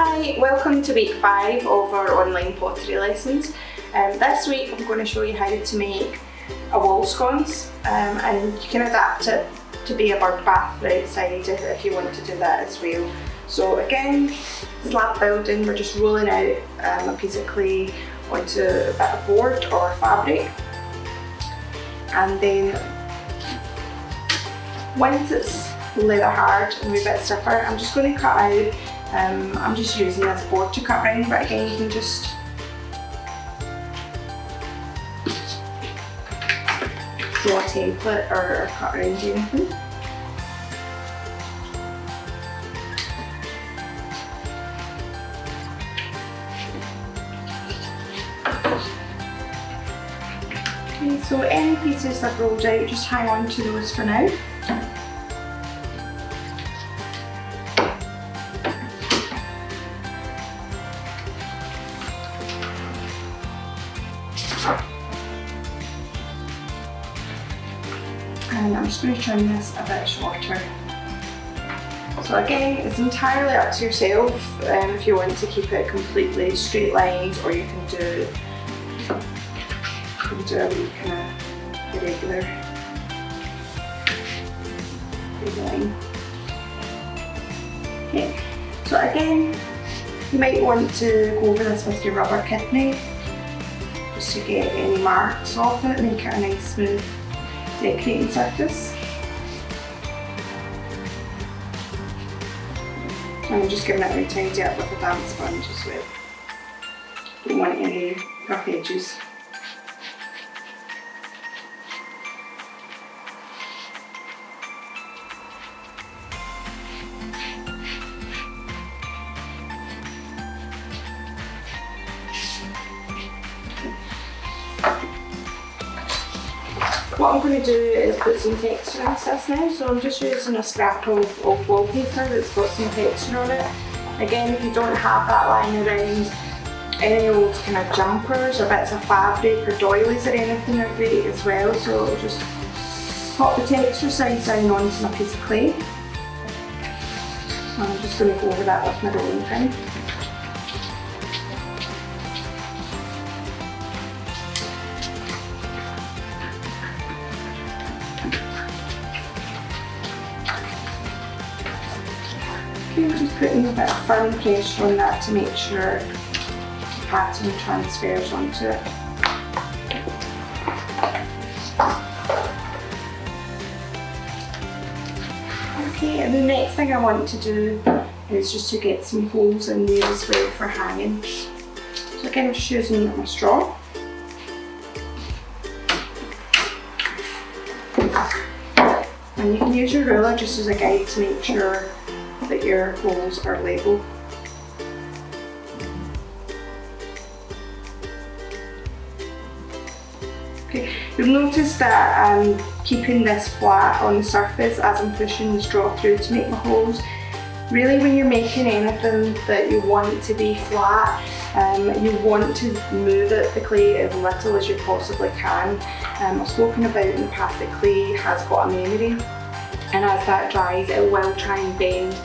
Hi, welcome to week 5 of our online pottery lessons. This week I'm going to show you how to make a wall sconce, and you can adapt it to be a bird bath right outside if you want to do that as well. So again, slab building, we're just rolling out a piece of clay onto a bit of board or fabric, and then once it's leather hard and a wee bit stiffer, I'm just going to cut out. I'm just using this board to cut round, but again you can just draw a template or cut around anything. Okay, so any pieces that rolled out, just hang on to those for now. And I'm just going to trim this a bit shorter. So again, it's entirely up to yourself if you want to keep it completely straight lines, or you can do a wee kind of irregular line. Okay, so again, you might want to go over this with your rubber kidney just to get any marks off it, make it a nice smooth decorating surface. And I'm just giving it a tidy up with a damp sponge as well. Don't want any rough edges. What I'm going to do is put some texture into this now, so I'm just using a scrap of wallpaper that's got some texture on it. Again, if you don't have that lying around, any old kind of jumpers or bits of fabric or doilies or anything are great as well, so I'll just pop the texture side down onto my piece of clay. And I'm just going to go over that with my rolling pin. Just putting a bit of firm pressure on that to make sure the pattern transfers onto it. Okay, and the next thing I want to do is just to get some holes in there as well for hanging. So again, I'm just using my straw. And you can use your ruler just as a guide to make sure that your holes are level. Okay, you'll notice that I'm keeping this flat on the surface as I'm pushing the straw through to make my holes. Really, when you're making anything that you want to be flat, you want to move it, the clay, as little as you possibly can. I've spoken about in the past that clay has got a memory, and as that dries it will try and bend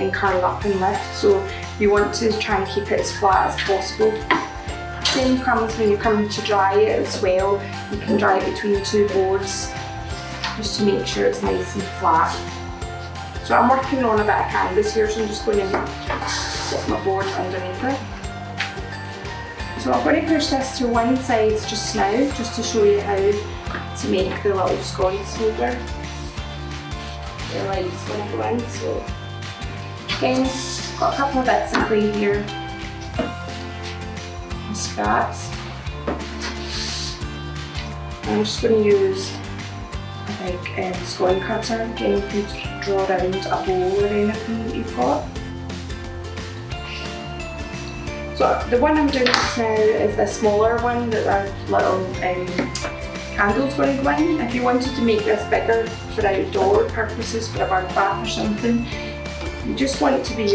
and curl up and lift, so you want to try and keep it as flat as possible. Same comes when you come to dry it as well. You can dry it between 2 boards just to make sure it's nice and flat. So I'm working on a bit of canvas here, so I'm just going to put my board underneath it. So I'm going to push this to one side just now, just to show you how to make the little sconce holder. The light's going to go in, so again, got a couple of bits of clay here, and scraps. I'm just going to use a big scone cutter. Again, you can draw around a bowl or anything that you've got. So the one I'm doing just now is the smaller one that our little candle's going to go in. If you wanted to make this bigger for outdoor purposes, for a bird bath or something, you just want to be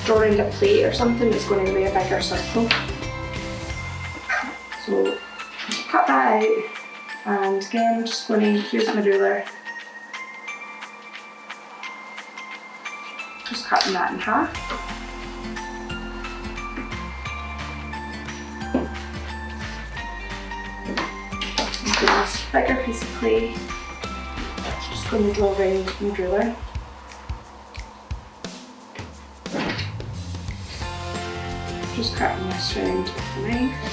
drawing a plate or something that's going to be a bigger circle. So cut that out, and again I'm just going to use my ruler, just cutting that in half. bigger piece of clay. Just going to draw around my ruler. Just cutting this round with the knife.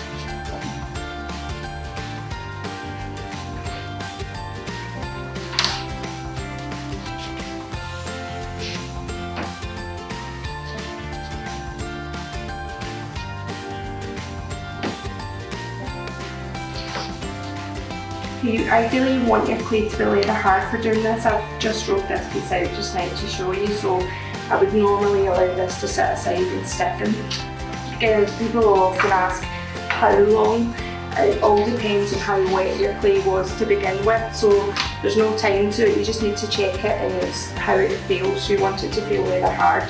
You ideally want your clay to be leather hard for doing this. I've just wrote this piece out just now to show you, so I would normally allow this to sit aside and stiffen. Again, people will often ask how long. It all depends on how wet your clay was to begin with, so there's no time to it, you just need to check it and it's how it feels, so you want it to feel leather hard.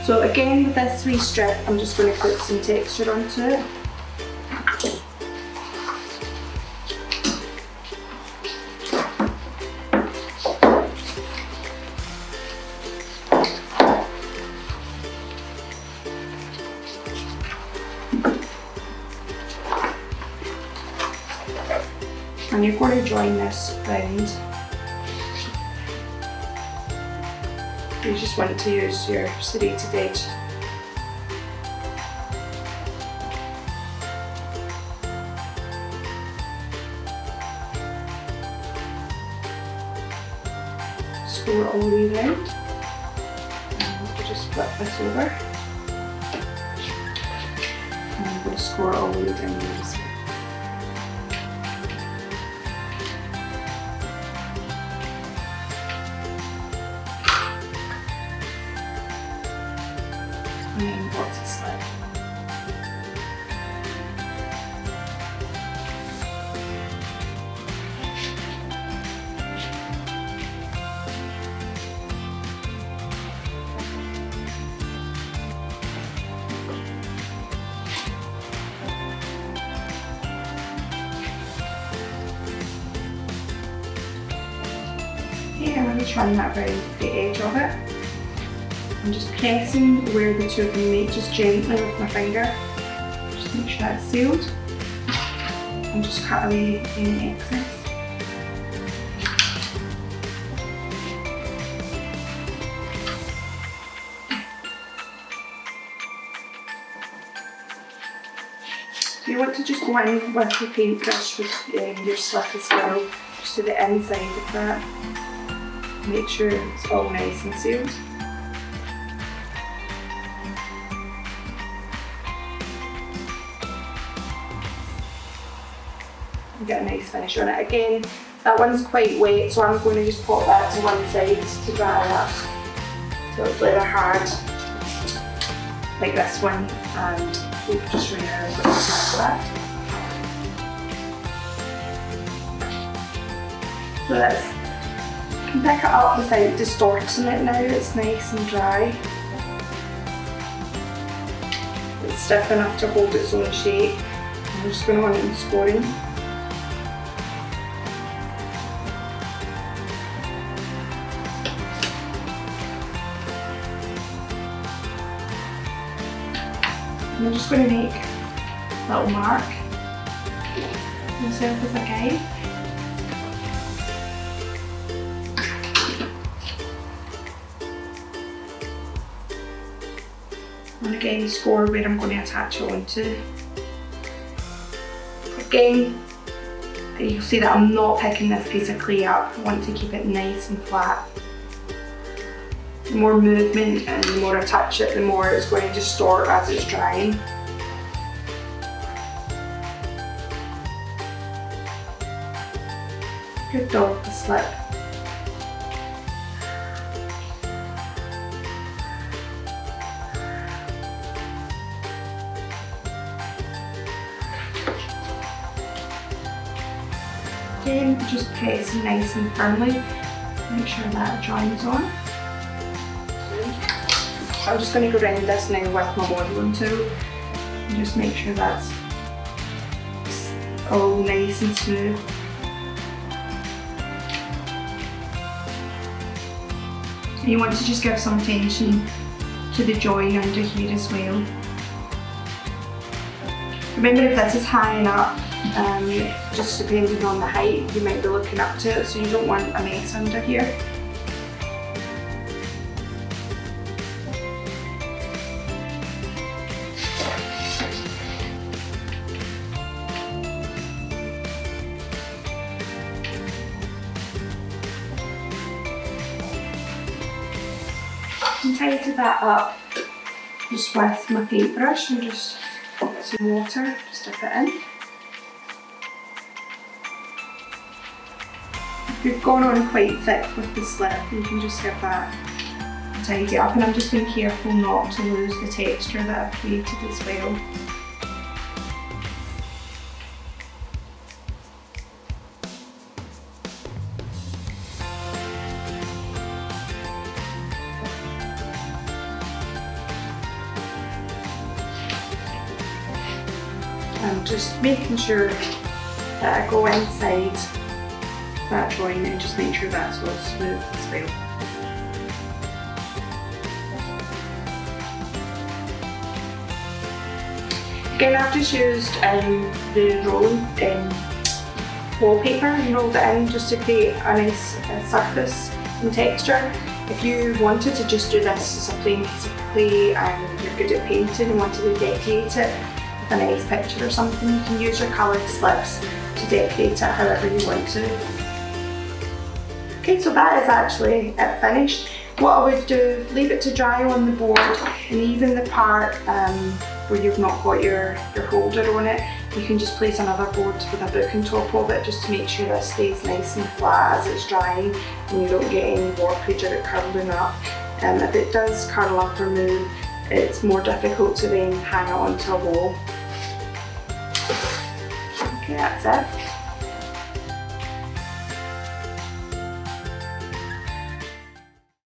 So again, with this wee strip, I'm just going to put some texture onto it. And you're going to join this round. You just want to use your serrated edge. Score all the way round. And we'll just flip this over. And we'll score all the way down the side. And then what's the slip? Yeah, let me trim that around the edge of it. I'm just pressing where the two of them meet, just gently with my finger. Just make sure that's sealed. And just cut away any excess. You want to just go in with your paintbrush with your slip as well, just to the inside of that. Make sure it's all nice and sealed. Get a nice finish on it. Again, that one's quite wet, so I'm going to just pop that to one side to dry up so it's leather hard, like this one, and we'll just show you how I'm going to snap that. So this, you can pick it up without distorting it now, it's nice and dry. It's stiff enough to hold its own shape. I'm just going to want it in scoring. I'm just going to make a little mark myself as a guide. And again, score where I'm going to attach it onto. Again, you'll see that I'm not picking this piece of clay up. I want to keep it nice and flat. The more movement and the more I touch it, the more it's going to distort as it's drying. Good dog, the slip. Again, just pressing nice and firmly. Make sure that joins on. I'm just going to go around this now with my modelling tool and just make sure that's all nice and smooth. And you want to just give some tension to the join under here as well. Remember, if this is high up, Just depending on the height you might be looking up to it, so you don't want a mess under here. And tidy that up just with my paintbrush and just some water just to fit in. If you've gone on quite thick with the slip, you can just give that a tidy up, and I'm just being careful not to lose the texture that I've created as well. I'm just making sure that I go inside that drawing and just make sure that's all smooth as well. Again, I've just used the rolling wallpaper and rolled it in just to create a nice surface and texture. If you wanted to just do this as a plain piece of clay and you're good at painting and wanted to decorate it with a nice picture or something, you can use your coloured slips to decorate it however you want to. Okay, so that is actually it finished. What I would do, leave it to dry on the board, and even the part where you've not got your holder on it, you can just place another board with a book on top of it just to make sure that stays nice and flat as it's drying and you don't get any warpage or it curling up. If it does curl up or move, it's more difficult to then hang it onto a wall. Okay, that's it.